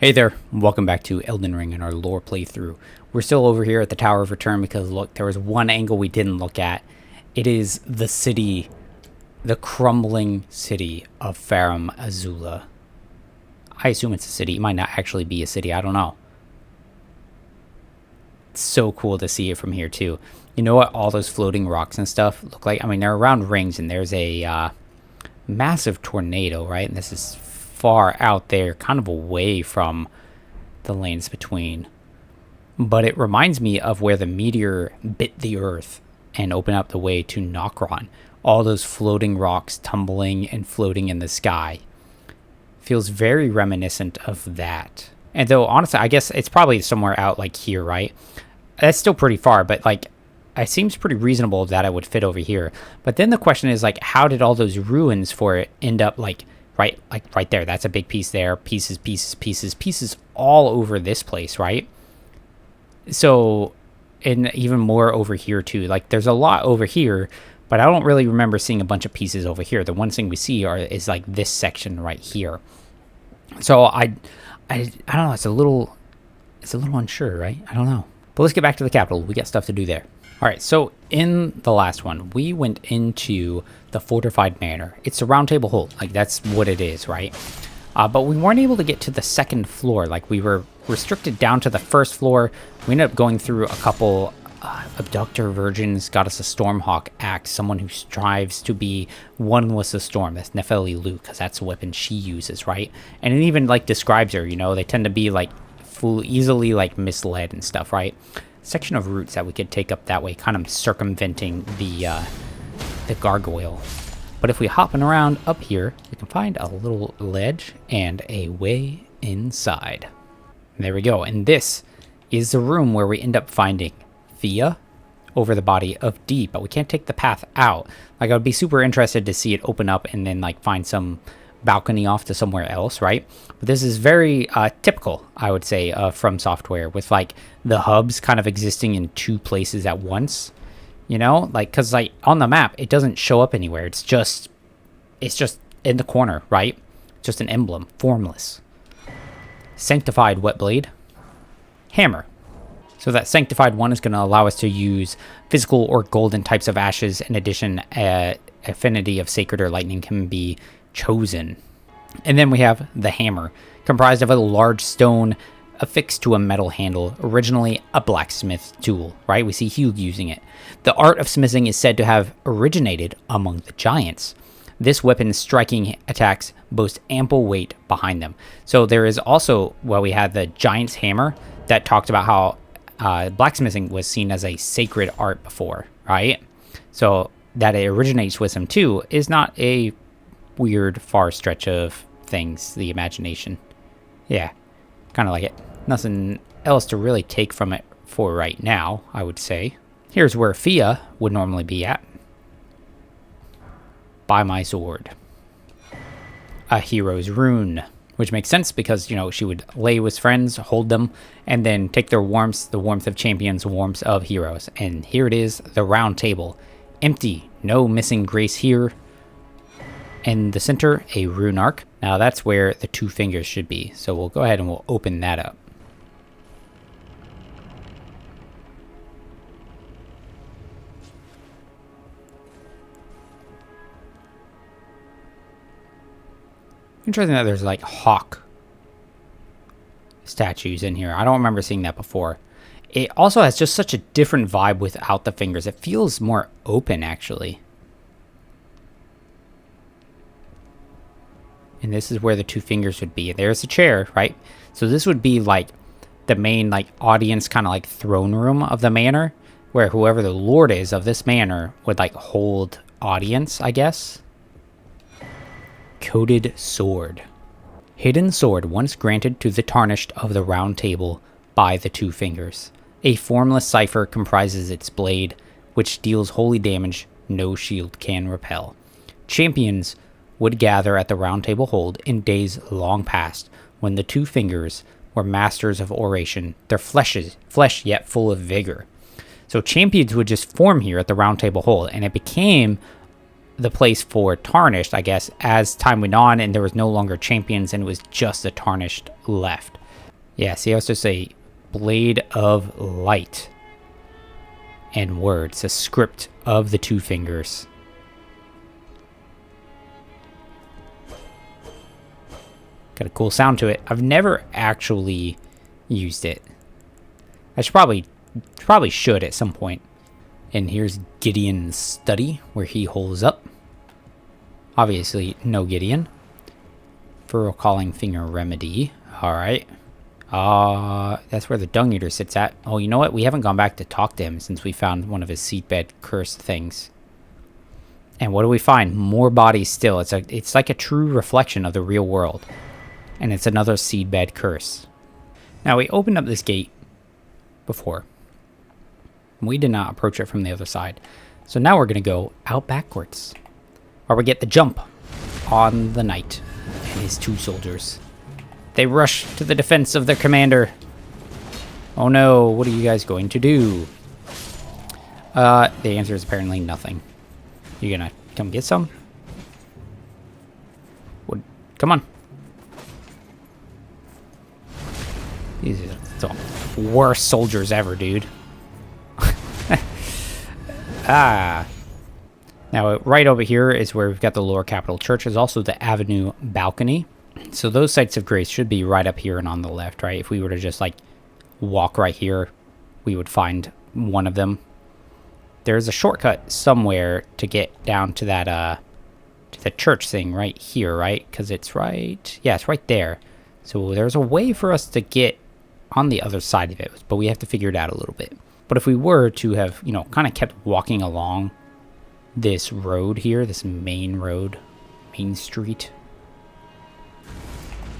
Hey there, welcome back to Elden Ring and our lore playthrough. We're still over here at the Tower of Return because look, there was one angle we didn't look at. It is the city, the crumbling city of Farum Azula. I assume it's a city. It might not actually be a city, I don't know. It's so cool to see it from here too. You know what all those floating rocks and stuff look like? I mean, they're around rings and there's a massive tornado, right? And this is far out there, kind of away from the lands between. But it reminds me of where the meteor bit the earth and opened up the way to Nokron. All those floating rocks tumbling and floating in the sky. Feels very reminiscent of that. And though, honestly, I guess it's probably somewhere out like here, right? That's still pretty far, but like, it seems pretty reasonable that it would fit over here. But then the question is like, how did all those ruins for it end up like right there? That's a big piece there. Pieces all over this place, right? So, and even more over here too. Like, there's a lot over here, but I don't really remember seeing a bunch of pieces over here. The one thing we see is like this section right here. So I don't know. It's a little unsure, right? I don't know. But let's get back to the capital. We got stuff to do there. All right, so in the last one, we went into the Fortified Manor. It's a round table hold, like that's what it is, right? But we weren't able to get to the second floor, like we were restricted down to the first floor. We ended up going through a couple abductor virgins, got us a Stormhawk axe, someone who strives to be one with the storm. That's Nefeli Luke, because that's the weapon she uses, right? And it even like describes her, you know, they tend to be like easily like misled and stuff, right? Section of routes that we could take up that way, kind of circumventing the gargoyle. But if we hopping around up here, we can find a little ledge and a way inside. And there we go. And this is the room where we end up finding Thea over the body of Dee, but we can't take the path out. Like, I would be super interested to see it open up and then like find some balcony off to somewhere else, right? But this is very typical, I would say, from software, with like the hubs kind of existing in two places at once, you know, like, because like on the map it doesn't show up anywhere. It's just in the corner, right? Just an emblem, formless. Sanctified wet blade, hammer. So that sanctified one is going to allow us to use physical or golden types of ashes. In addition, affinity of sacred or lightning can be chosen. And then we have the hammer, comprised of a large stone affixed to a metal handle, originally a blacksmith tool, right? We see Hugh using it. The art of smithing is said to have originated among the giants. This weapon's striking attacks boast ample weight behind them. So there is also, well, we had the giant's hammer that talked about how blacksmithing was seen as a sacred art before, right? So that it originates with them too is not a weird far stretch of things, the imagination. Yeah, kind of like it. Nothing else to really take from it for right now, I would say. Here's where Thea would normally be at. By my sword. A hero's rune, which makes sense because, you know, she would lay with friends, hold them, and then take their warmth, the warmth of champions, warmth of heroes. And here it is, the round table. Empty, no missing grace here. In the center, a rune arc. Now that's where the two fingers should be. So we'll go ahead and we'll open that up. Interesting that there's like hawk statues in here. I don't remember seeing that before. It also has just such a different vibe without the fingers. It feels more open, actually. And this is where the two fingers would be. There's a chair, right? So this would be like the main like audience kind of like throne room of the manor, where whoever the lord is of this manor would like hold audience, I guess. Coated sword. Hidden sword once granted to the tarnished of the round table by the two fingers. A formless cipher comprises its blade, which deals holy damage no shield can repel. Champions would gather at the round table hold in days long past, when the two fingers were masters of oration, their flesh yet full of vigor. So champions would just form here at the round table hold, and it became the place for Tarnished, I guess, as time went on and there was no longer champions and it was just the Tarnished left. Yeah, see, I was just a Blade of Light. And words, a script of the two fingers. Got a cool sound to it. I've never actually used it. I should probably should at some point. And here's Gideon's study, where he holds up. Obviously, no Gideon. Furrow Calling Finger Remedy. Alright. That's where the Dung Eater sits at. Oh, you know what? We haven't gone back to talk to him since we found one of his seedbed curse things. And what do we find? More bodies still. It's like a true reflection of the real world. And it's another seedbed curse. Now, we opened up this gate before. We did not approach it from the other side. So now we're going to go out backwards. Or we get the jump on the knight and his two soldiers. They rush to the defense of their commander. Oh no, what are you guys going to do? The answer is apparently nothing. You gonna come get some? What? Come on. These are the worst soldiers ever, dude. Now, right over here is where we've got the Lower Capital Church. There's also the Avenue Balcony. So those sites of grace should be right up here and on the left, right? If we were to just, like, walk right here, we would find one of them. There's a shortcut somewhere to get down to that, to the church thing right here, right? Because it's right... Yeah, it's right there. So there's a way for us to get on the other side of it, but we have to figure it out a little bit. But if we were to have, you know, kind of kept walking along this road here, this main road, main street.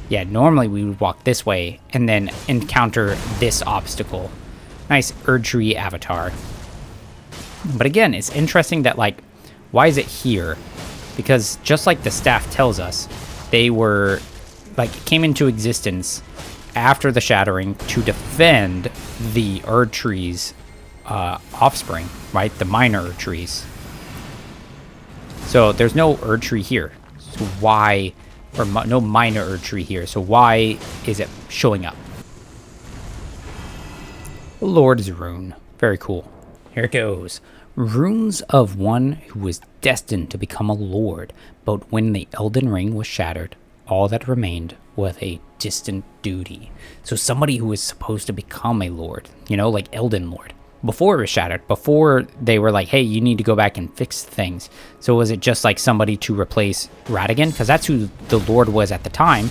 Yeah, normally we would walk this way and then encounter this obstacle. Nice Erdtree Avatar. But again, it's interesting that, like, why is it here? Because just like the staff tells us, they were, like, came into existence after the Shattering to defend the Erdtree's offspring, right? The minor Erdtrees. So there's no Erdtree here. So why, or no minor Erdtree here. So why is it showing up? Lord's Rune. Very cool. Here it goes. Runes of one who was destined to become a lord, but when the Elden Ring was shattered, all that remained was a distant duty. So somebody who was supposed to become a lord, you know, like Elden Lord. Before it was shattered, before they were like, hey, you need to go back and fix things. So was it just like somebody to replace Radagon? Because that's who the lord was at the time.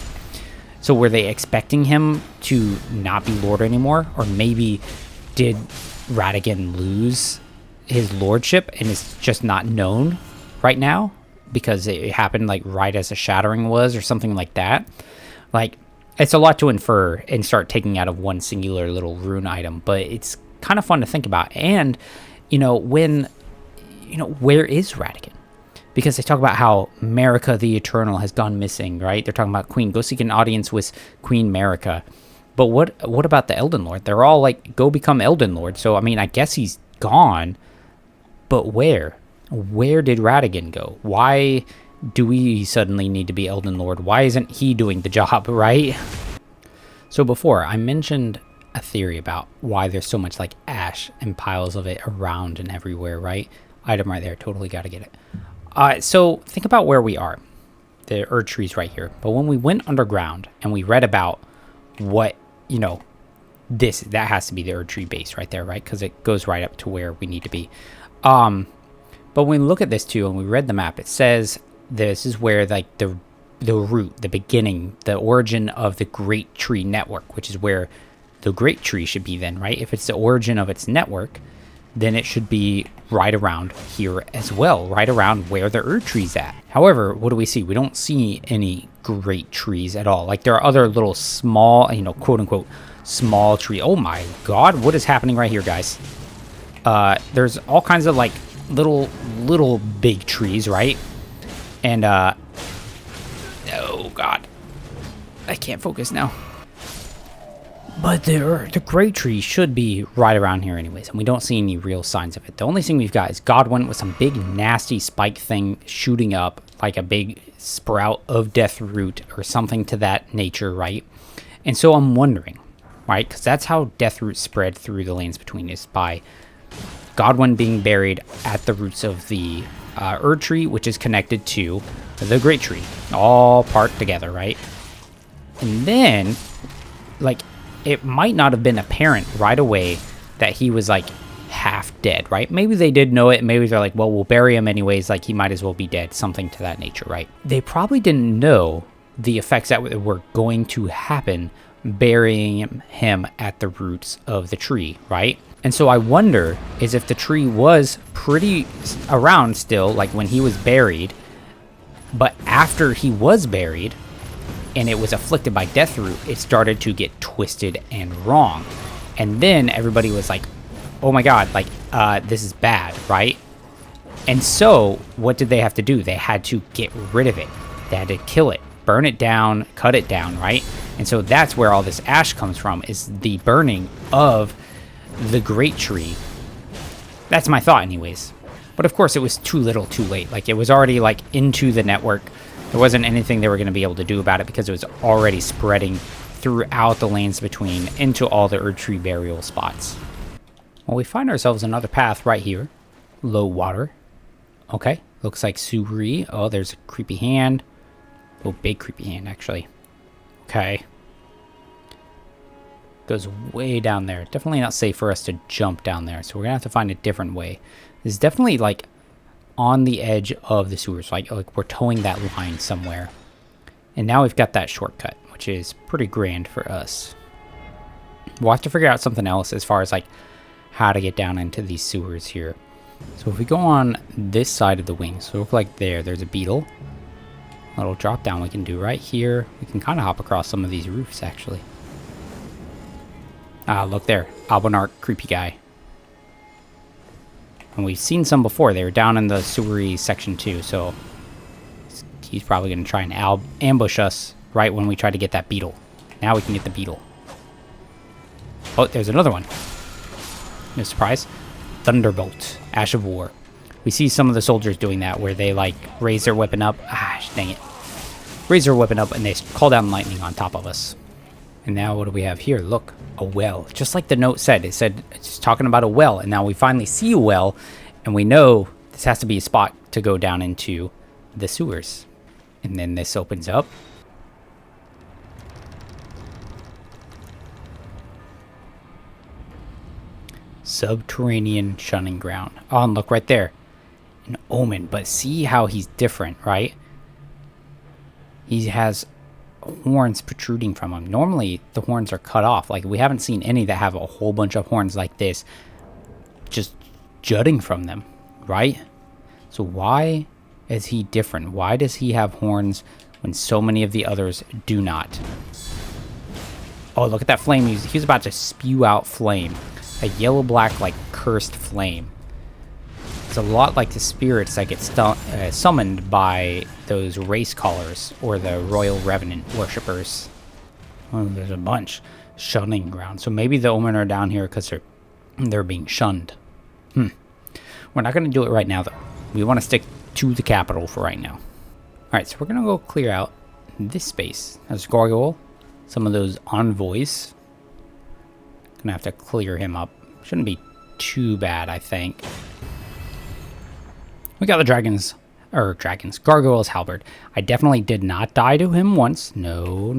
So were they expecting him to not be lord anymore? Or maybe did Radagon lose his lordship and is just not known right now? Because it happened like right as the Shattering was or something like that. Like, it's a lot to infer and start taking out of one singular little rune item, but it's kind of fun to think about. And, you know, when, you know, where is Radagon? Because they talk about how Marika the Eternal has gone missing, right? They're talking about Queen. Go seek an audience with Queen Marika. But what about the Elden Lord? They're all like, go become Elden Lord. So, I mean, I guess he's gone. But where? Where did Radagon go? Why do we suddenly need to be Elden Lord? Why isn't he doing the job, right? So before, I mentioned a theory about why there's so much like ash and piles of it around and everywhere, right? Item right there, totally gotta get it. So think about where we are. The Erdtree's right here. But when we went underground and we read about what, you know, that has to be the Erdtree base right there, right? Because it goes right up to where we need to be. But when we look at this too, and we read the map, it says this is where like the root, the beginning, the origin of the Great Tree network, which is where the Great Tree should be then, right? If it's the origin of its network, then it should be right around here as well, right around where the Erdtree's at. However, what do we see? We don't see any great trees at all. Like, there are other little small, you know, quote unquote, small tree. Oh my God, what is happening right here, guys? There's all kinds of like little big trees, right? And, oh God, I can't focus now. But the great tree should be right around here anyways, and we don't see any real signs of it. The only thing we've got is Godwin with some big nasty spike thing shooting up like a big sprout of death root or something to that nature, right? And so I'm wondering, right, because that's how death root spread through the lands between, is by Godwin being buried at the roots of the Erdtree, which is connected to the great tree, all part together, right? And then, like, it might not have been apparent right away that he was, like, half dead, right? Maybe they did know it. Maybe they're like, well, we'll bury him anyways. Like, he might as well be dead. Something to that nature, right? They probably didn't know the effects that were going to happen burying him at the roots of the tree, right? And so I wonder is if the tree was pretty around still, like when he was buried, but after he was buried, and it was afflicted by Deathroot, it started to get twisted and wrong. And then everybody was like, oh my god, like, this is bad, right? And so, what did they have to do? They had to get rid of it. They had to kill it, burn it down, cut it down, right? And so that's where all this ash comes from, is the burning of the great tree. That's my thought anyways. But of course, it was too little, too late. Like, it was already, like, into the network. There wasn't anything they were going to be able to do about it because it was already spreading throughout the lands between into all the Erdtree burial spots. Well, we find ourselves another path right here. Low water. Okay, looks like Suri. Oh, there's a creepy hand. Oh, big creepy hand, actually. Okay. Goes way down there. Definitely not safe for us to jump down there, so we're going to have to find a different way. This is definitely, like, on the edge of the sewers, like we're towing that line somewhere. And now we've got that shortcut, which is pretty grand for us. We'll have to figure out something else as far as like how to get down into these sewers here. So if we go on this side of the wing, so look like there's a beetle. A little drop down we can do right here. We can kind of hop across some of these roofs actually. Ah, look there, Albonarch creepy guy. And we've seen some before. They were down in the sewery section too, so he's probably going to try and ambush us right when we try to get that beetle. Now we can get the beetle. Oh, there's another one. No surprise. Thunderbolt. Ash of War. We see some of the soldiers doing that where they, like, raise their weapon up. Ah, dang it. Raise their weapon up and they call down lightning on top of us. And now what do we have here? Look, a well. Just like the note said. It said it's talking about a well. And now we finally see a well. And we know this has to be a spot to go down into the sewers. And then this opens up. Subterranean shunning ground. Oh, and look right there. An omen. But see how he's different, right? He has horns protruding from him. Normally the horns are cut off. Like, we haven't seen any that have a whole bunch of horns like this just jutting from them, right? So why is he different? Why does he have horns when so many of the others do not? Oh, look at that flame. He was about to spew out flame. A yellow black, like, cursed flame. It's a lot like the spirits that get summoned by those race callers or the royal revenant worshippers. Oh, there's a bunch. Shunning ground. So maybe the Omen are down here because they're being shunned. We're not going to do it right now, though. We want to stick to the capital for right now. Alright, so we're going to go clear out this space. There's Gargoyle. Some of those envoys. Going to have to clear him up. Shouldn't be too bad, I think. We got the Gargoyle's halberd. I definitely did not die to him once. No.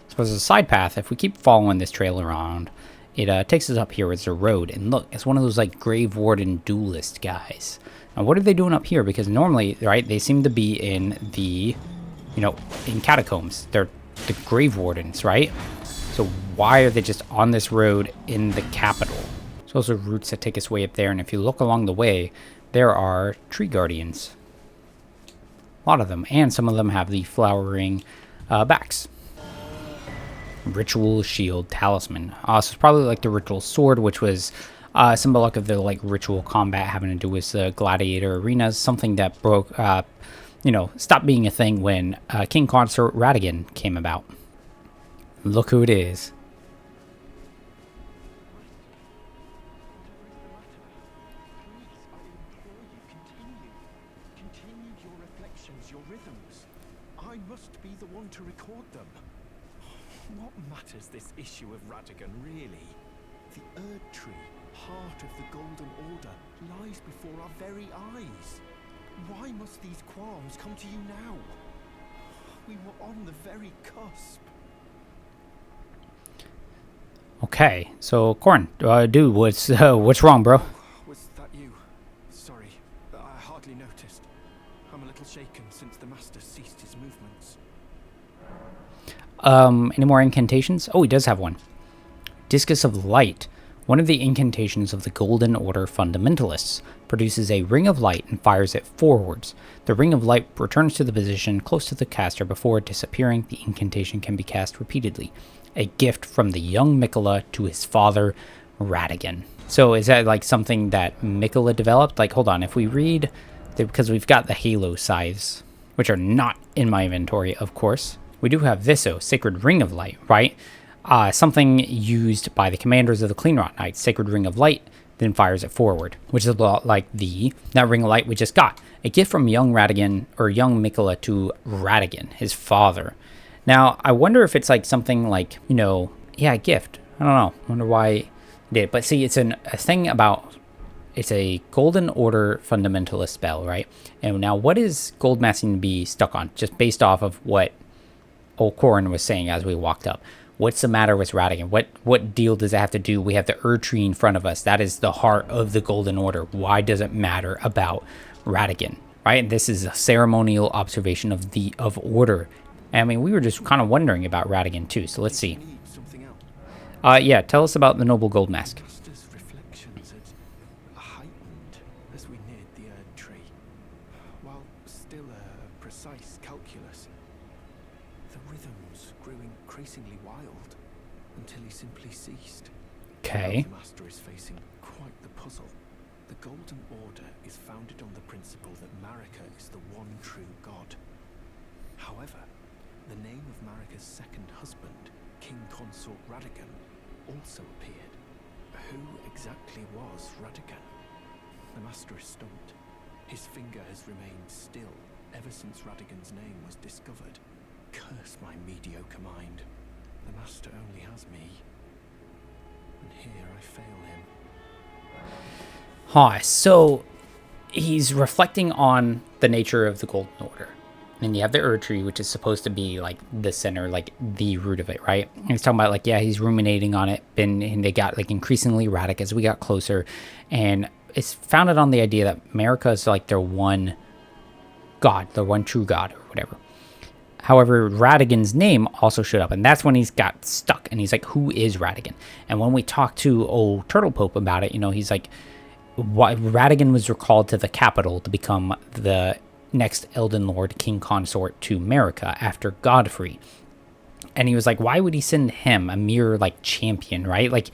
So as a side path, if we keep following this trail around, it takes us up here. It's a road. And look, it's one of those, like, Grave Warden duelist guys. Now, what are they doing up here? Because normally, right, they seem to be in the, in catacombs. They're the Grave Wardens, right? So why are they just on this road in the capital? There's also routes that take us way up there. And if you look along the way, there are tree guardians. A lot of them. And some of them have the flowering backs. Ritual shield talisman. So it's probably like the ritual sword, which was symbolic of the, like, ritual combat having to do with the gladiator arenas. Something that broke, stopped being a thing when King Consort Radagon came about. Look who it is. is this issue of Radagon, really? The Erdtree, heart of the Golden Order, lies before our very eyes. Why must these qualms come to you now? We were on the very cusp. Okay, so Corn, dude, what's wrong, bro? Was that you? Sorry, I hardly noticed. I'm a little shaken since the Master ceased his movements. Any more incantations? Oh, he does have one. Discus of Light. One of the incantations of the Golden Order Fundamentalists produces a ring of light and fires it forwards. The ring of light returns to the position close to the caster before disappearing. The incantation can be cast repeatedly. A gift from the young Miquella to his father, Radagon. So is that like something that Miquella developed? Like, hold on, if we read, because we've got the Halo scythes, which are not in my inventory, of course. We do have this, Sacred Ring of Light, right? Something used by the commanders of the Cleanrot Knights. Sacred Ring of Light, then fires it forward, which is a lot like that Ring of Light we just got. A gift from young Radagon, or young Miquella to Radagon, his father. Now, I wonder if it's like something like, you know, yeah, a gift. I don't know. I wonder why it did. But see, it's a thing about, it's a Golden Order Fundamentalist spell, right? And now what is Goldmask to be stuck on? Just based off of what old Corrin was saying as we walked up. What's the matter with Radagon? What deal does it have to do? We have the Erdtree in front of us. That is the heart of the Golden Order. Why does it matter about Radagon? Right? And this is a ceremonial observation of order. I mean, we were just kind of wondering about Radagon too. So let's see. Yeah, tell us about the Noble Goldmask. Reflections had heightened as we neared the Erdtree, while still a precise calculus. The rhythms grew increasingly wild until he simply ceased. Okay. The Master is facing quite the puzzle. The Golden Order is founded on the principle that Marika is the one true god. However, the name of Marika's second husband, King Consort Radagon, also appeared. Who exactly was Radagon? The Master is stumped. His finger has remained still ever since Radagon's name was discovered. Curse my mediocre mind. The Master only has me. And here I fail him. Huh, so he's reflecting on the nature of the Golden Order. And you have the Erdtree, which is supposed to be like the center, like the root of it, right? And he's talking about like, yeah, he's ruminating on it, and they got like increasingly erratic as we got closer. And it's founded on the idea that Marika is like their one god, their one true god or whatever. However, Radagon's name also showed up, and that's when he's got stuck. And he's like, who is Radagon? And when we talked to old Turtle Pope about it, you know, he's like, Radagon was recalled to the capital to become the next Elden Lord King Consort to Marika after Godfrey. And he was like, why would he send him, a mere like champion, right? Like,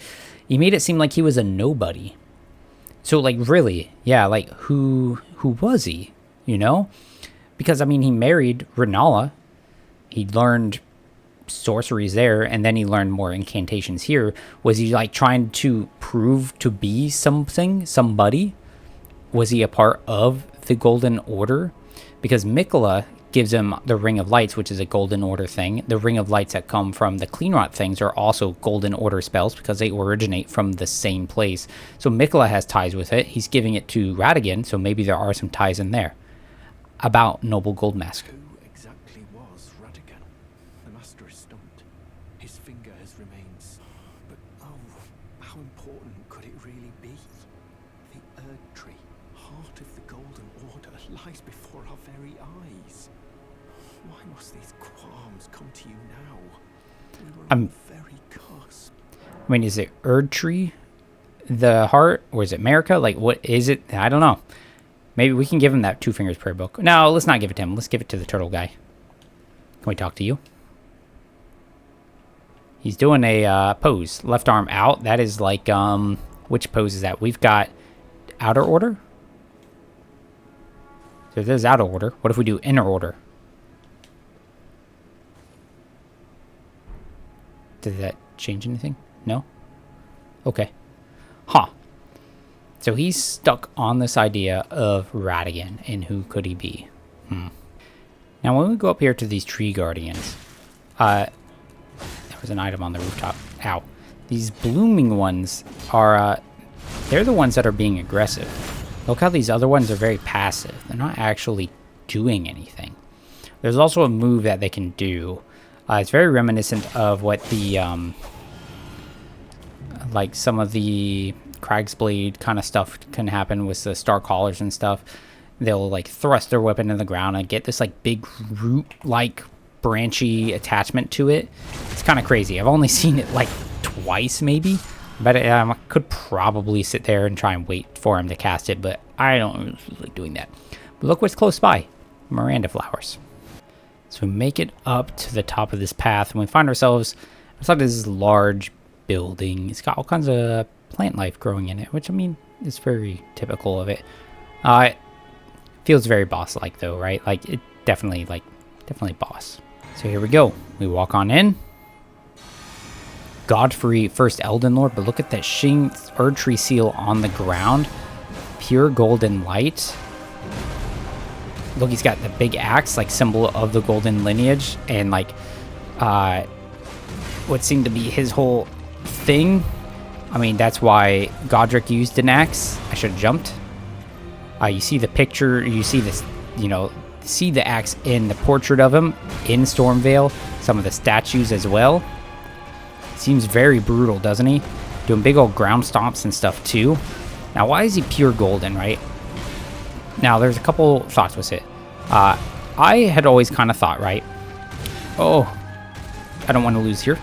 he made it seem like he was a nobody. So like, really, yeah, like who was he, you know? Because I mean, he married Renala, he learned sorceries there, and then he learned more incantations here. Was he like trying to prove to be somebody? Was he a part of the Golden Order? Because Miquella gives him the Ring of Lights, which is a Golden Order thing. The Ring of Lights that come from the Cleanrot things are also Golden Order spells because they originate from the same place. So Miquella has ties with it. He's giving it to Radagon, so maybe there are some ties in there. About Noble Goldmask. Who exactly was Radagon? The Master is stumped. His finger has remained. But oh, how important could it really be? The Erdtree, heart of the Golden Order, lies before our very eyes. Why must these qualms come to you now? We were on the very cusp. I mean, is it Erdtree, the heart, or is it Marika? Like, what is it? I don't know. Maybe we can give him that 2 fingers prayer book. No, let's not give it to him. Let's give it to the turtle guy. Can we talk to you? He's doing a pose. Left arm out. That is like, which pose is that? We've got outer order. So there's outer order. What if we do inner order? Did that change anything? No? Okay. Huh. So he's stuck on this idea of Radagon, and who could he be? Now when we go up here to these tree guardians, there we There's an item on the rooftop. Ow. These blooming ones are, they're the ones that are being aggressive. Look how these other ones are very passive. They're not actually doing anything. There's also a move that they can do. It's very reminiscent of what the, like some of the Crag's Blade kind of stuff can happen with the Star Callers and stuff. They'll like thrust their weapon in the ground and get this like big root-like branchy attachment to it. It's kind of crazy. I've only seen it like twice maybe, but I could probably sit there and try and wait for him to cast it, but I don't like doing that. But look what's close by. Miranda flowers. So we make it up to the top of this path and we find ourselves outside this large building. It's got all kinds of plant life growing in it, which I mean is very typical of it. It feels very boss-like though, right? Like it definitely boss. So here we go. We walk on in. Godfrey, first Elden Lord, but look at that Erdtree seal on the ground. Pure golden light. Look, he's got the big axe, like symbol of the golden lineage, and like what seemed to be his whole thing. I mean, that's why Godric used an axe. I should have jumped. You see the picture, you see this, you know, see the axe in the portrait of him in Stormvale, some of the statues as well. Seems very brutal, doesn't he? Doing big old ground stomps and stuff too. Now, why is he pure golden, right? Now, there's a couple thoughts with it. I had always kind of thought, right? Oh, I don't want to lose here.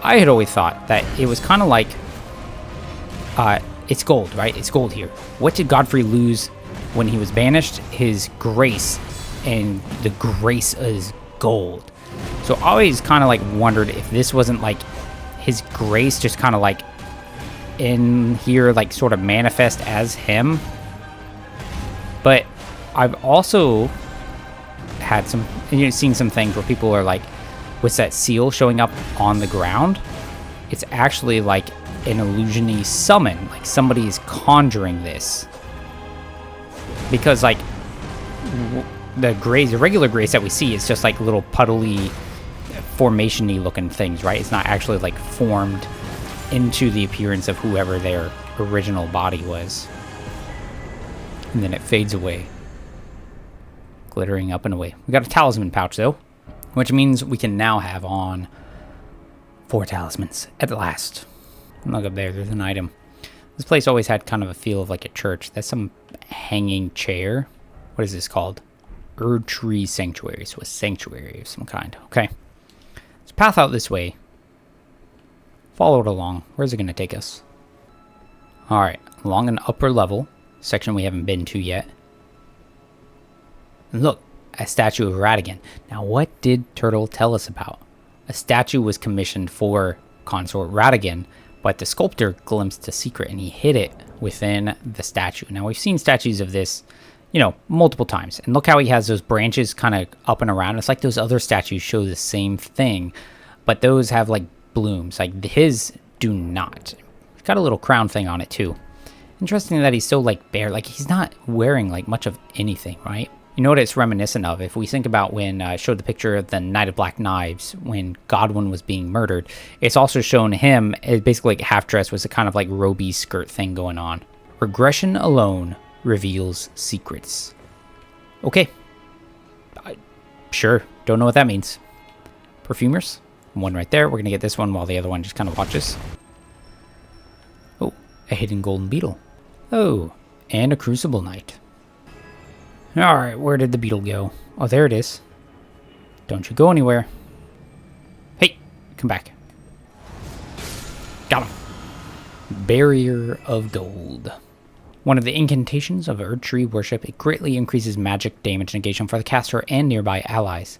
I had always thought that it was kind of like, it's gold, right? It's gold here. What did Godfrey lose when he was banished? His grace, and the grace is gold. So I always kind of like wondered if this wasn't like his grace just kind of like in here, like sort of manifest as him. But I've also had some, you know, seen some things where people are like, with that seal showing up on the ground, it's actually like an illusion-y summon, like somebody is conjuring this. Because like the regular grace that we see is just like little puddly, formation-y looking things, right? It's not actually like formed into the appearance of whoever their original body was. And then it fades away, glittering up and away. We got a talisman pouch though, which means we can now have on 4 talismans at last. Look up there, there's an item. This place always had kind of a feel of like a church. That's some hanging chair. What is this called? Erdtree Sanctuary. So a sanctuary of some kind. Okay. Let's path out this way. Follow it along. Where's it going to take us? Alright, along an upper level section we haven't been to yet. And look, a statue of Radagon. Now, what did Turtle tell us about? A statue was commissioned for Consort Radagon, but the sculptor glimpsed a secret and he hid it within the statue. Now, we've seen statues of this, you know, multiple times. And look how he has those branches kind of up and around. It's like those other statues show the same thing, but those have like blooms. Like his do not. It's got a little crown thing on it too. Interesting that he's so like bare. Like he's not wearing like much of anything, right? You know what it's reminiscent of? If we think about when I showed the picture of the Knight of Black Knives when Godwin was being murdered, it's also shown him as basically like half-dressed with a kind of like roby skirt thing going on. Regression alone reveals secrets. Okay. Sure. Don't know what that means. Perfumers. One right there. We're going to get this one while the other one just kind of watches. Oh, a hidden golden beetle. Oh, and a crucible knight. Alright, where did the beetle go? Oh, there it is. Don't you go anywhere. Hey, come back. Got him. Barrier of Gold. One of the incantations of Erdtree worship, it greatly increases magic damage negation for the caster and nearby allies.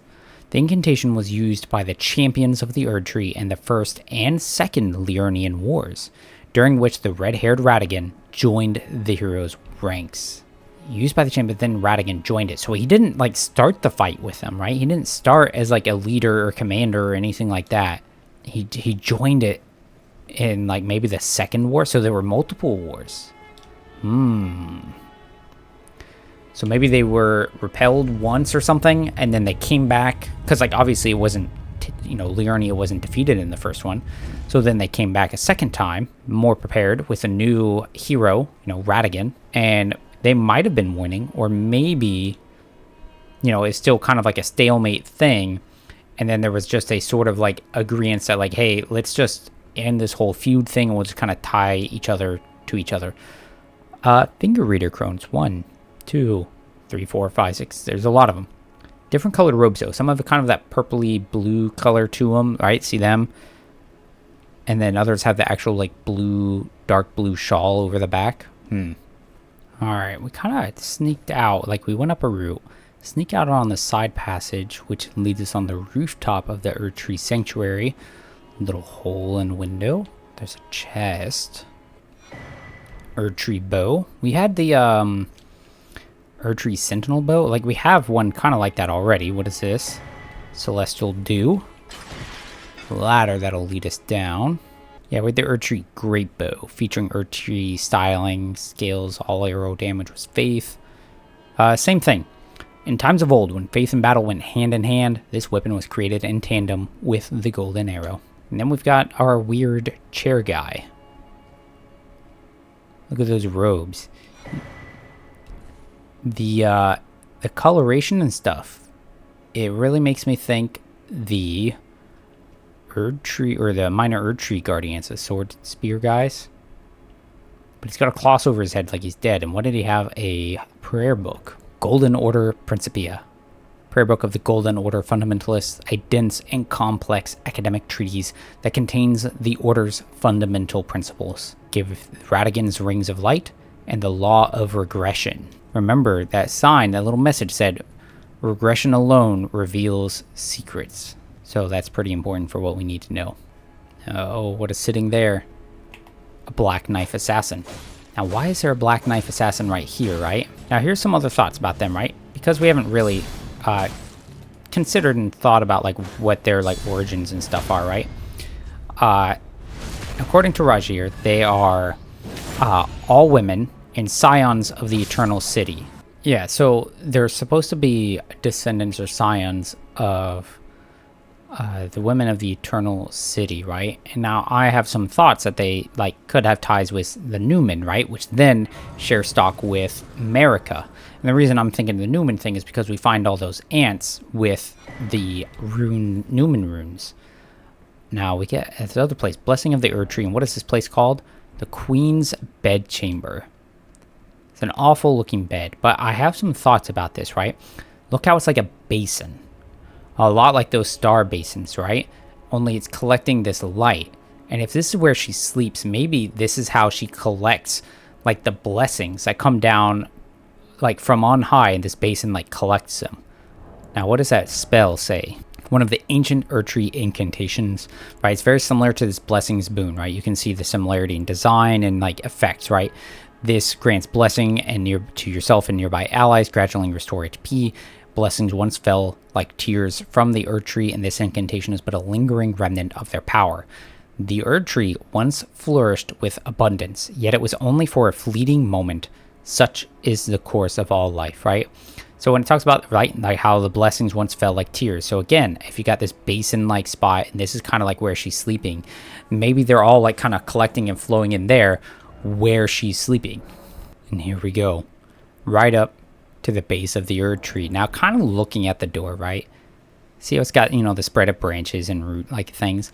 The incantation was used by the champions of the Erdtree in the First and Second Liurnian Wars, during which the red-haired Radagon joined the hero's ranks. Used by the champion, then Radagon joined it. So he didn't like start the fight with them, right? He didn't start as like a leader or commander or anything like that. He joined it in like maybe the second war. So there were multiple wars. So maybe they were repelled once or something, and then they came back because like obviously it wasn't Liurnia wasn't defeated in the first one. So then they came back a second time, more prepared, with a new hero, Radagon, and they might have been winning, or maybe, it's still kind of like a stalemate thing, and then there was just a sort of like agreement that like, hey, let's just end this whole feud thing, and we'll just kind of tie each other to each other. Finger reader crones, 1, 2, 3, 4, 5, 6, there's a lot of them. Different colored robes though, some of it kind of that purpley blue color to them, right? See them? And then others have the actual like dark blue shawl over the back. Alright, we kind of sneaked out, like we went up a route, sneak out on the side passage, which leads us on the rooftop of the Erdtree Sanctuary. Little hole in window. There's a chest. Erdtree bow. We had the Erdtree Sentinel bow. Like we have one kind of like that already. What is this? Celestial Dew. Ladder that'll lead us down. Yeah, with the Erdtree Great Bow, featuring Erdtree styling, scales, all arrow damage was faith. Same thing. In times of old, when faith and battle went hand in hand, this weapon was created in tandem with the golden arrow. And then we've got our weird chair guy. Look at those robes. The coloration and stuff, it really makes me think the Erdtree, or the minor Erdtree guardians, the sword spear guys. But he's got a cross over his head like he's dead. And what did he have? A prayer book. Golden Order Principia. Prayer book of the Golden Order Fundamentalists, a dense and complex academic treatise that contains the Order's fundamental principles. Give Radagon's Rings of Light and the Law of Regression. Remember, that sign, that little message said, regression alone reveals secrets. So that's pretty important for what we need to know. Oh, what is sitting there? A Black Knife Assassin. Now, why is there a Black Knife Assassin right here, right? Now, here's some other thoughts about them, right? Because we haven't really considered and thought about, like, what their, like, origins and stuff are, right? According to Rajir, they are all women and scions of the Eternal City. Yeah, so they're supposed to be descendants or scions of the women of the Eternal City, right? And now I have some thoughts that they like could have ties with the Newman, right? Which then share stock with Marika. And the reason I'm thinking the Newman thing is because we find all those ants with the Newman runes. Now we get at the other place, Blessing of the Erdtree. And what is this place called? The Queen's Bedchamber. It's an awful looking bed, but I have some thoughts about this, right? Look how it's like a basin. A lot like those star basins, right? Only it's collecting this light. And if this is where she sleeps, maybe this is how she collects, like, the blessings that come down, like, from on high, and this basin, like, collects them. Now, what does that spell say? One of the ancient Erdtree incantations, right? It's very similar to this Blessings boon, right? You can see the similarity in design and, like, effects, right? This grants blessing to yourself and nearby allies, gradually restore HP. Blessings once fell like tears from the Erdtree, and this incantation is but a lingering remnant of their power. The Erdtree once flourished with abundance, yet it was only for a fleeting moment. Such is the course of all life, right? So when it talks about, right, like how the blessings once fell like tears. So again, if you got this basin-like spot, and this is kind of like where she's sleeping, maybe they're all like kind of collecting and flowing in there where she's sleeping. And here we go. Right up to the base of the Erdtree. Now, kind of looking at the door, right? See how it's got, the spread of branches and root-like things?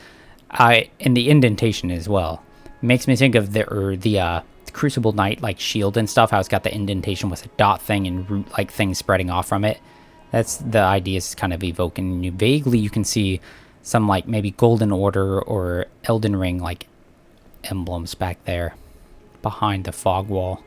And the indentation as well. Makes me think of the Crucible Knight, like, shield and stuff, how it's got the indentation with a dot thing and root-like things spreading off from it. That's the idea is kind of evoking. Vaguely, you can see some, like, maybe Golden Order or Elden Ring, like, emblems back there behind the fog wall.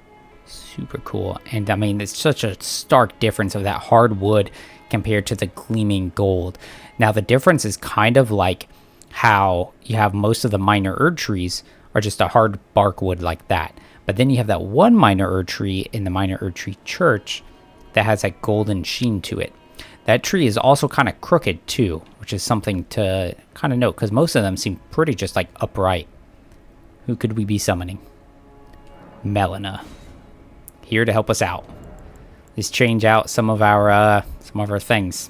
Super cool. And I mean, it's such a stark difference of that hard wood compared to the gleaming gold. Now, the difference is kind of like how you have most of the minor Erdtrees are just a hard bark wood like that. But then you have that one minor Erdtree in the minor Erdtree church that has that golden sheen to it. That tree is also kind of crooked too, which is something to kind of note because most of them seem pretty just like upright. Who could we be summoning? Melina. Here to help us out. Let's change out some of our things.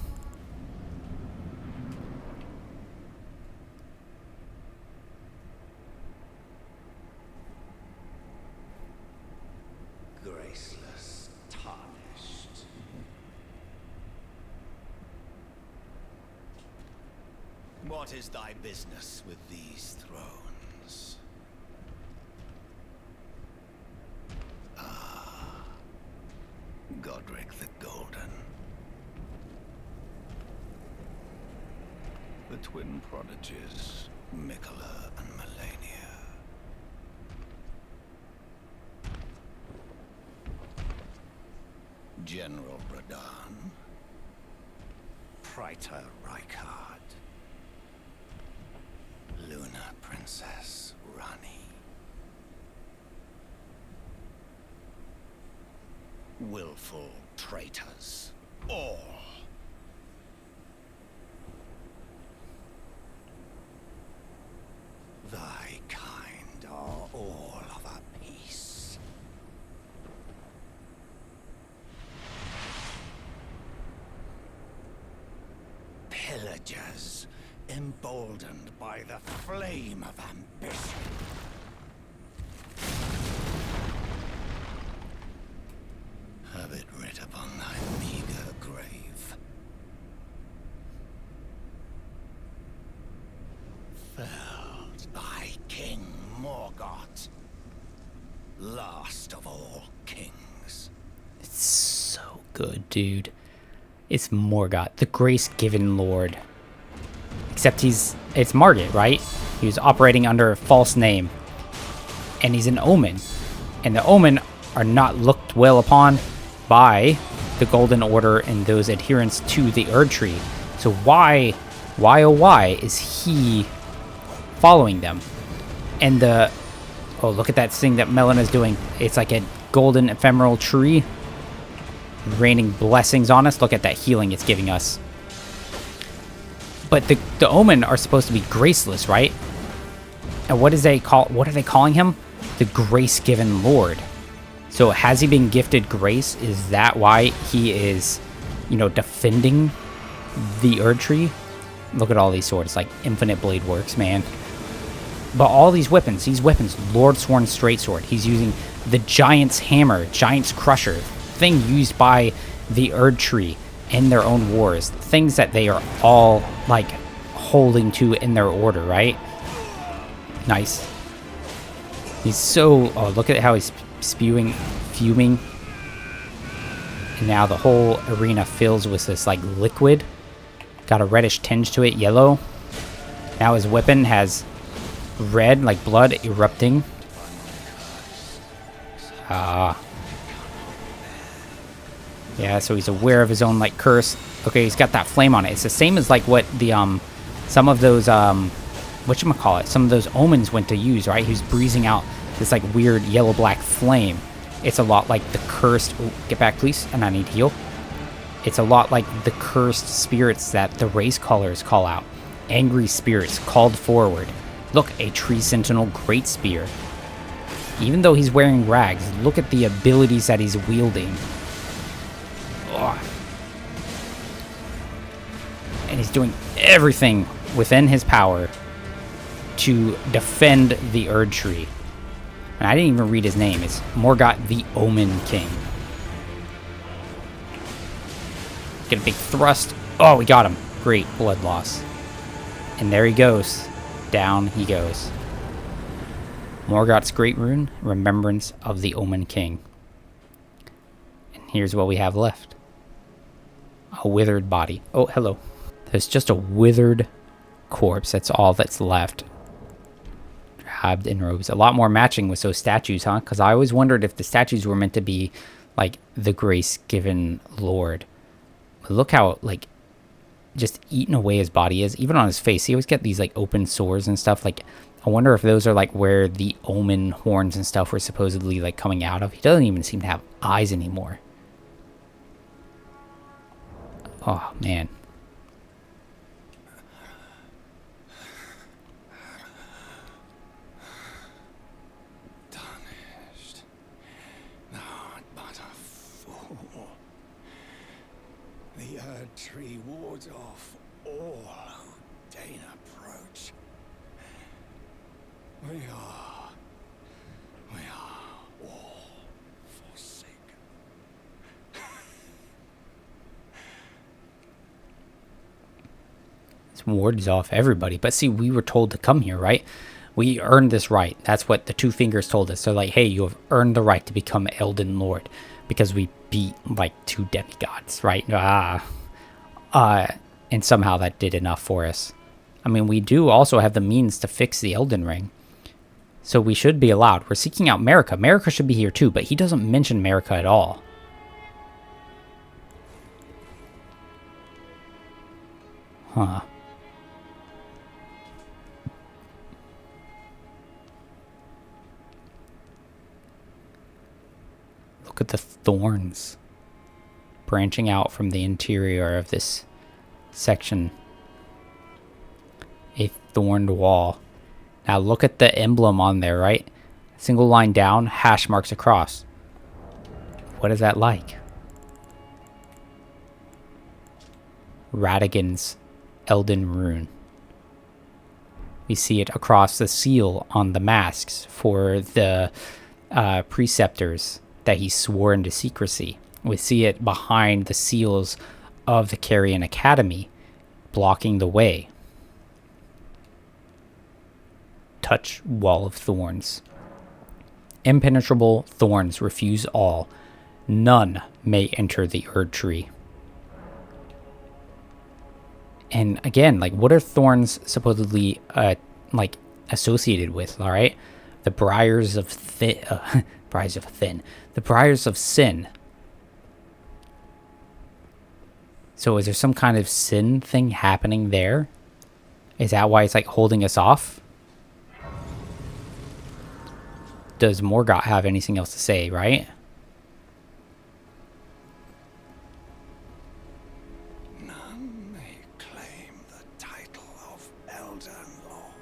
What is thy business with these thrones? Ah, Godric the Golden. The twin prodigies, Mikola and Melania. General Radagon. Praetor Rykard. Luna Princess Rani. Willful traitors, all. Thy kind are all of a piece. Pillagers, emboldened by the flame of ambition. Have it writ upon thy meager grave. Felled by King Morgott, last of all kings. It's so good, dude. It's Morgott, the grace-given lord. Except it's Morgott, right? He was operating under a false name. And he's an omen. And the omen are not looked well upon by the Golden Order and those adherents to the Erdtree. So why oh why is he following them? And oh, look at that thing that Melena's doing. It's like a golden ephemeral tree raining blessings on us. Look at that healing it's giving us. But the omen are supposed to be graceless, right? And what are they calling him? The grace-given lord. So has he been gifted grace? Is that why he is, defending the Erdtree? Look at all these swords, like infinite blade works, man. But all these weapons, Lord Sworn Straight Sword. He's using the Giant's Hammer, Giant's Crusher, thing used by the Erdtree in their own wars. Things that they are all, like, holding to in their order, right? Nice. He's so... Oh, look at how he's fuming. And now the whole arena fills with this, like, liquid. Got a reddish tinge to it, yellow. Now his weapon has red, like blood erupting. Yeah, so he's aware of his own, like, curse. Okay, he's got that flame on it. It's the same as, like, what the, some of those, whatchamacallit, some of those omens went to use, right? He was breezing out this, like, weird yellow-black flame. It's a lot like the cursed... Oh, get back, please. And I need to heal. It's a lot like the cursed spirits that the race callers call out. Angry spirits called forward. Look, a tree sentinel great spear. Even though he's wearing rags, look at the abilities that he's wielding. Ugh. And he's doing everything within his power to defend the Erdtree. And I didn't even read his name. It's Morgott the Omen King. Get a big thrust. Oh, we got him. Great blood loss. And there he goes. Down he goes. Morgott's Great Rune, Remembrance of the Omen King. And here's what we have left. A withered body. Oh, hello. There's just a withered corpse. That's all that's left. Draped in robes. A lot more matching with those statues, huh? Because I always wondered if the statues were meant to be, like, the grace-given lord. But look how, like, just eaten away his body is. Even on his face. He always get these, like, open sores and stuff. Like, I wonder if those are, like, where the omen horns and stuff were supposedly, like, coming out of. He doesn't even seem to have eyes anymore. Oh, man. Tarnished. Thou art but a fool. The Erdtree wards off all who deign approach. We are all forsaken. It's wards off everybody. But see, we were told to come here, right? We earned this right. That's what the two fingers told us. They're like, hey, you have earned the right to become Elden Lord because we beat like 2 demigods, right? And somehow that did enough for us. I mean, we do also have the means to fix the Elden Ring. So we should be allowed. We're seeking out Marika. Marika should be here too, but he doesn't mention Marika at all. Huh. Look at the thorns branching out from the interior of this section. A thorned wall. Now look at the emblem on there, right? Single line down, hash marks across. What is that like? Radagon's Elden Rune. We see it across the seal on the masks for the preceptors that he swore into secrecy. We see it behind the seals of the Carrion Academy, blocking the way. Touch wall of thorns. Impenetrable thorns refuse all. None may enter the Erdtree. And again, like, what are thorns supposedly like associated with? All right, the briars of the briars of sin. So is there some kind of sin thing happening there? Is that why it's like holding us off? Does Morgott have anything else to say, right? None may claim the title of Elden Lord.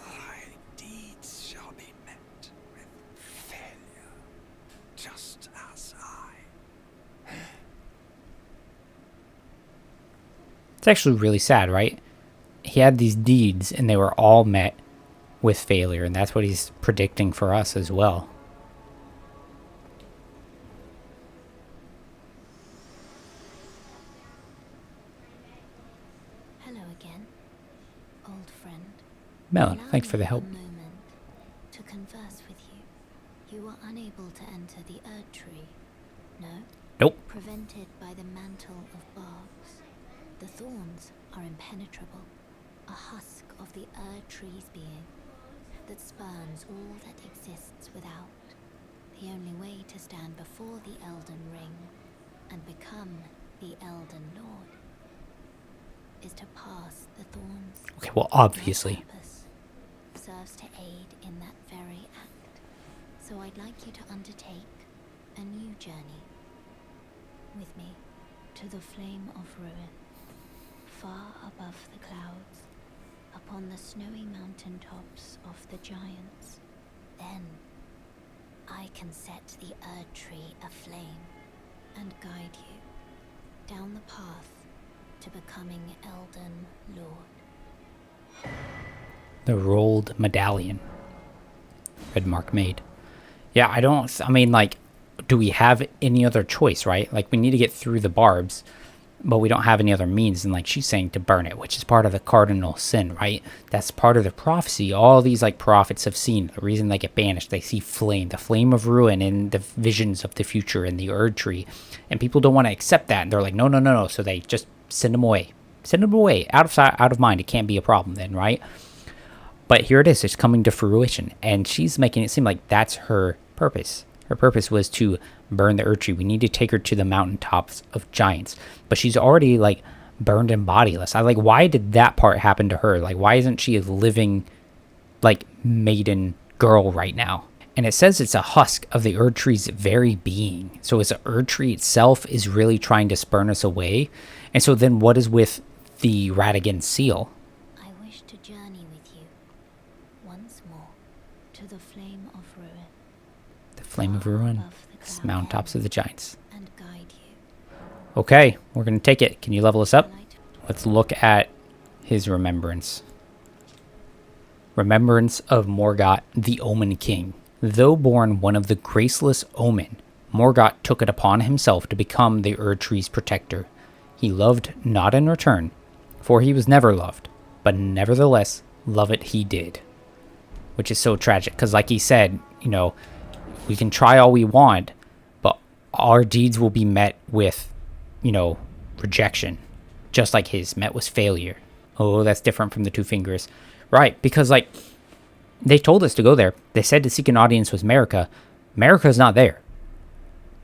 Thy deeds shall be met with failure, just as I. It's actually really sad, right? He had these deeds and they were all met with failure, and that's what he's predicting for us as well. Hello again, old friend. Melon, thanks for the help. Allow me a moment to converse with you. You were unable to enter the Erdtree. No? Nope. Prevented by the mantle of barbs. The thorns are impenetrable. A husk of the Erdtree's being that spurns all that exists without. The only way to stand before the Elden Ring and become the Elden Lord is to pass the thorns. Okay, well, obviously. Your purpose serves to aid in that very act. So I'd like you to undertake a new journey with me to the Flame of Ruin, far above the clouds, upon the snowy mountain tops of the giants. Then I can set the Erdtree aflame and guide you down the path to becoming Elden Lord. The rolled medallion. Red mark made. Yeah, I mean, like, do we have any other choice, right? Like, we need to get through the barbs, but we don't have any other means. And like she's saying, to burn it, which is part of the Cardinal Sin, right? That's part of the prophecy. All these like prophets have seen. The reason they get banished, they see flame, the flame of ruin in the visions of the future in the Erdtree. And people don't want to accept that. And they're like, no, no, no, no. So they just send them away. Send them away. Out of sight, out of mind. It can't be a problem then, right? But here it is. It's coming to fruition. And she's making it seem like that's her purpose. Her purpose was to burn the Erdtree. We need to take her to the mountaintops of giants. But she's already, like, burned and bodiless. Why did that part happen to her? Like, why isn't she a living, like, maiden girl right now? And it says it's a husk of the Erdtree's very being. So it's the Erdtree itself is really trying to spurn us away. And so then what is with the Radagon seal? I wish to journey with you once more to the Flame of Ruin. The Flame of Ruin. It's the mountaintops of the giants. And guide you. Okay, we're going to take it. Can you level us up? Let's look at his remembrance. Remembrance of Morgott, the Omen King. Though born one of the graceless Omen, Morgott took it upon himself to become the Erdtree's protector. He loved not in return, For he was never loved, but nevertheless, love it he did. Which is so tragic, because like he said, you know, we can try all we want, but our deeds will be met with, you know, rejection. Just like his met with failure. Oh, that's different from the two fingers. Right, because like, they told us to go there. They said to seek an audience with Marika. Marika's not there.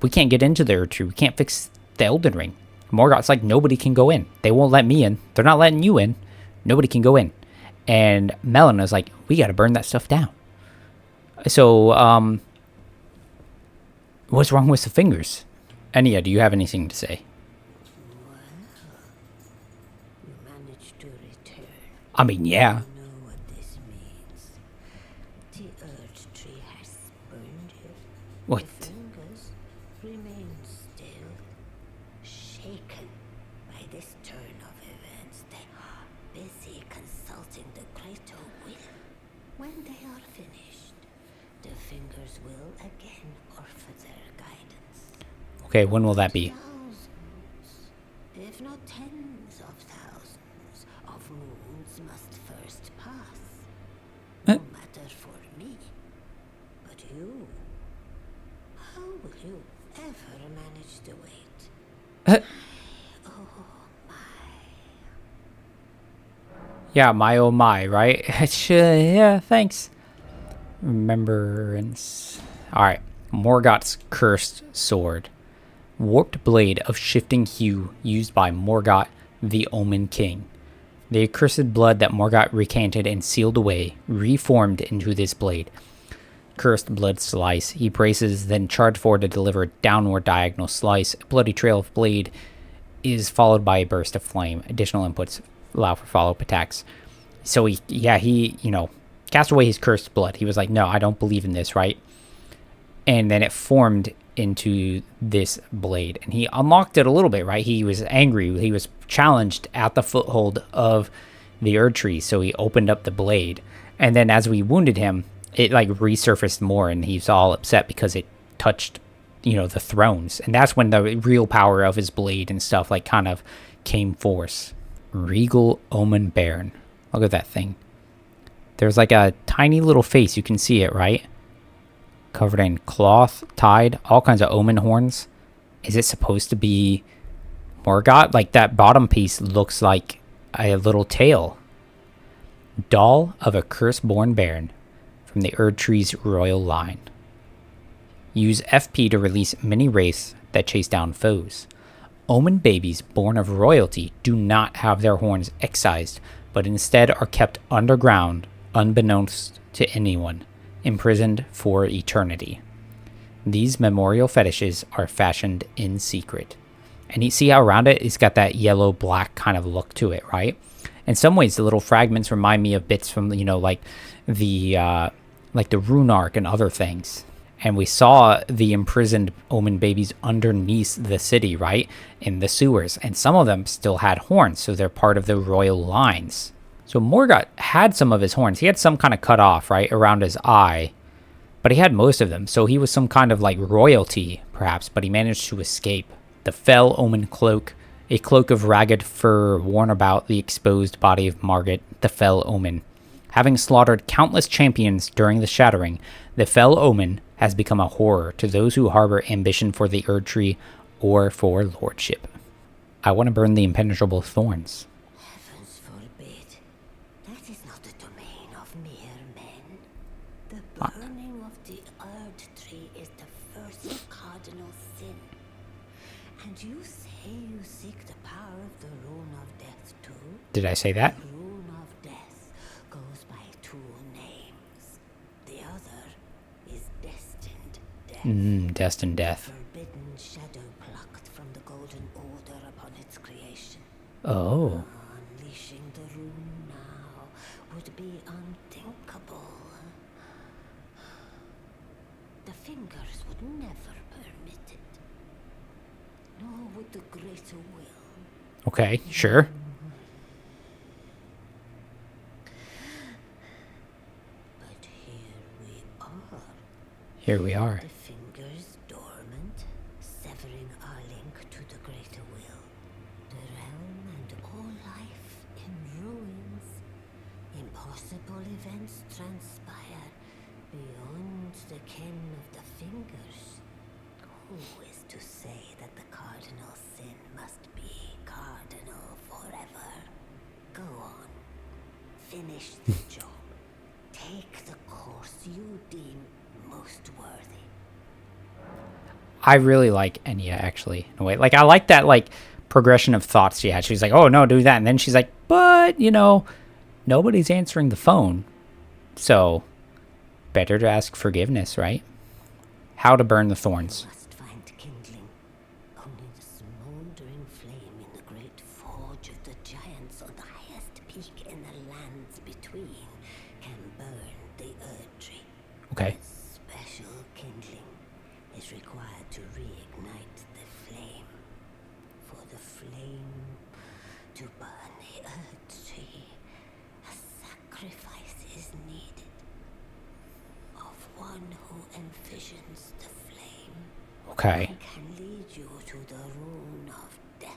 We can't get into the Erdtree. We can't fix the Elden Ring. Morgott's like, nobody can go in. They won't let me in. They're not letting you in. Nobody can go in. And Melena's like, we gotta burn that stuff down. So, what's wrong with the fingers? Anya, do you have anything to say? Well, you managed to return. I mean, yeah. You know what this means. The Erdtree has spurned you. What? The fingers remain still, shaken by this turn of events. They are busy consulting the greater will. When they are finished, the fingers will again offer their guidance. Okay, when will that be? Thousands, if not tens of thousands, of moons must first pass. No matter for me. But you, how will you ever manage to wait? Oh my. Yeah, my oh my, right? Yeah, thanks. Remembrance. Alright. Morgott's cursed sword. Warped blade of shifting hue used by Morgott, the Omen King. The accursed blood that Morgott recanted and sealed away, reformed into this blade. Cursed blood slice. He braces, then charged forward to deliver a downward diagonal slice. A bloody trail of blade is followed by a burst of flame. Additional inputs allow for follow-up attacks. So he, you know, cast away his cursed blood. He was like, no, I don't believe in this, right? And then it formed into this blade. And he unlocked it a little bit, right? He was angry. He was challenged at the foothold of the Erdtree. So he opened up the blade. And then as we wounded him, it like resurfaced more. And he's all upset because it touched, you know, the thrones. And that's when the real power of his blade and stuff like kind of came forth. Regal Omen Baron. Look at that thing. There's like a tiny little face. You can see it, right? Covered in cloth, tied, all kinds of omen horns. Is it supposed to be Morgott? Like that bottom piece looks like a little tail. Doll of a curse-born baron from the Erdtree's royal line. Use FP to release many wraiths that chase down foes. Omen babies born of royalty do not have their horns excised, but instead are kept underground, unbeknownst to anyone, imprisoned for eternity. These memorial fetishes are fashioned in secret. And you see how around it, it's got that yellow-black kind of look to it, right? In some ways, the little fragments remind me of bits from, you know, like the rune arc and other things. And we saw the imprisoned omen babies underneath the city, right? In the sewers. And some of them still had horns, so they're part of the royal lines. So Morgott had some of his horns. He had some kind of cut off, right, around his eye. But he had most of them, so he was some kind of like royalty, perhaps. But he managed to escape. The fell omen cloak. A cloak of ragged fur worn about the exposed body of Morgott, the fell omen. Having slaughtered countless champions during the Shattering, the fell omen has become a horror to those who harbor ambition for the Erdtree or for lordship. I want to burn the impenetrable thorns. Heavens forbid. That is not the domain of mere men. The burning of the Erdtree is the first Cardinal Sin. And you say you seek the power of the Rune of Death too? Did I say that? The Rune of Death goes by two names. The other is Destined Death. Destined Death. Forbidden shadow plucked from the Golden Order upon its creation. Oh. Unleashing the rune now would be unthinkable. The fingers would never permit it. Nor would the greater will. Okay, sure. But here we are. Here we are. The fingers dormant, severing our link to the greater will. The realm and all life possible events transpire beyond the ken of the fingers. Who is to say that the Cardinal Sin must be cardinal forever? Go on. Finish the job. Take the course you deem most worthy. I really like Enya, actually, in a way. Like, I like that, like, progression of thoughts she had. She's like, oh, no, do that. And then she's like, but, you know, nobody's answering the phone. So, better to ask forgiveness, right? How to burn the thorns. Must find kindling. Only the smoldering flame in the great forge of the giants on the highest peak in the lands between can burn the Erdtree. Okay. Special kindling is required to reignite the flame. For the flame to burn the Erdtree, a sacrifice is needed of one who envisions the flame. Okay. And can lead you to the rune of death.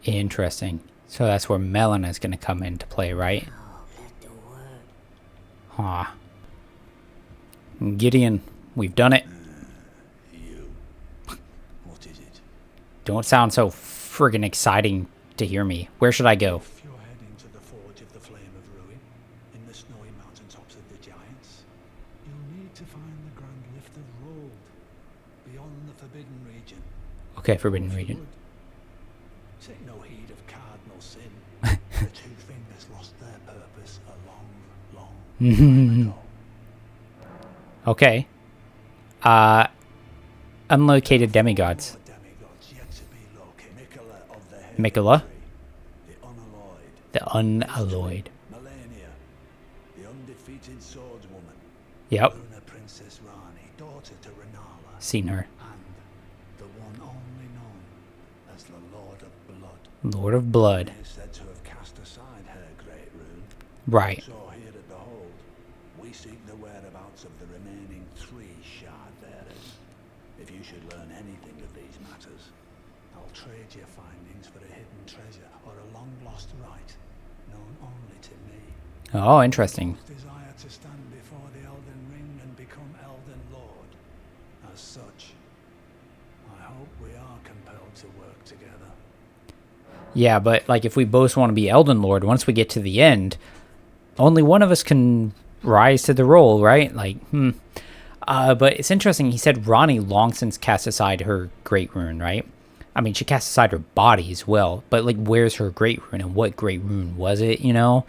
Interesting. So that's where Melena's going to come into play, right? Oh, let the word. Huh. Gideon, we've done it. You. What is it? Don't sound so friggin' exciting to hear me. Where should I go? If you're heading to the Forge of the Flame of Ruin, in the snowy mountaintops of the Giants, you'll need to find the Grand Lift of Rold, beyond the Forbidden Region. Okay, Forbidden If you Region. would, take no heed of Cardinal Sin. The two fingers lost their purpose a long, long time ago. Okay. Unlocated demigods. More demigods yet to be located. Mikola of the Heavy Mikola? Tree, the Unalloyed, The unalloyed. Melania, the undefeated swordswoman, Yep. Luna Princess Rani, daughter to Renala, Seen her. and the one only known as the Lord of Blood. Lord of Blood. He is said to have cast aside her great rune. Right. So here at the Hold, we seek the whereabouts of the remaining 3 shard bearers. If you should learn anything of these matters, I'll trade your findings for a hidden treasure or a long-lost right, known only to me. Oh, interesting. Desire to stand before the Elden Ring and become Elden Lord. As such, I hope we are compelled to work together. Yeah, but like if we both want to be Elden Lord, once we get to the end, only one of us can rise to the role, right? Like, but it's interesting. He said Rani long since cast aside her great rune, right? I mean, she cast aside her body as well, but like, where's her great rune and what great rune was it, you know?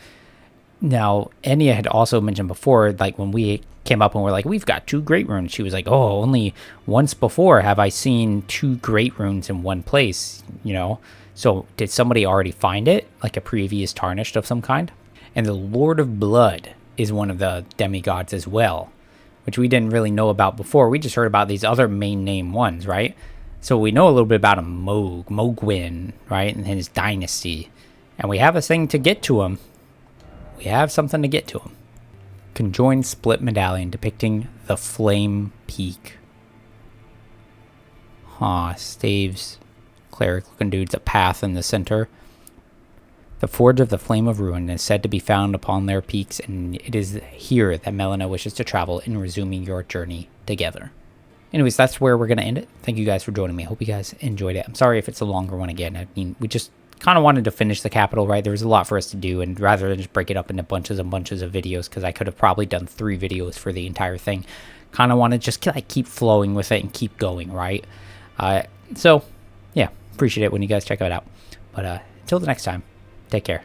Now, Enya had also mentioned before, like when we came up and we're like, we've got 2 great runes. She was like, oh, only once before have I seen 2 great runes in one place, you know? So did somebody already find it? Like a previous tarnished of some kind? And the Lord of Blood is one of the demigods as well, which we didn't really know about before. We just heard about these other main name ones, right? So we know a little bit about him, Mogwin, right? And his dynasty. And we have a thing to get to him. We have something to get to him. Conjoined split medallion depicting the Flame Peak. Huh, staves. Cleric looking dudes, a path in the center. The Forge of the Flame of Ruin is said to be found upon their peaks, and it is here that Melina wishes to travel in resuming your journey together. Anyways, that's where we're going to end it. Thank you guys for joining me. I hope you guys enjoyed it. I'm sorry if it's a longer one again. I mean, we just kind of wanted to finish the capital, right? There was a lot for us to do, and rather than just break it up into bunches and bunches of videos, because I could have probably done 3 videos for the entire thing, kind of want to just like keep flowing with it and keep going, right? So, yeah, appreciate it when you guys check it out. But until the next time, take care.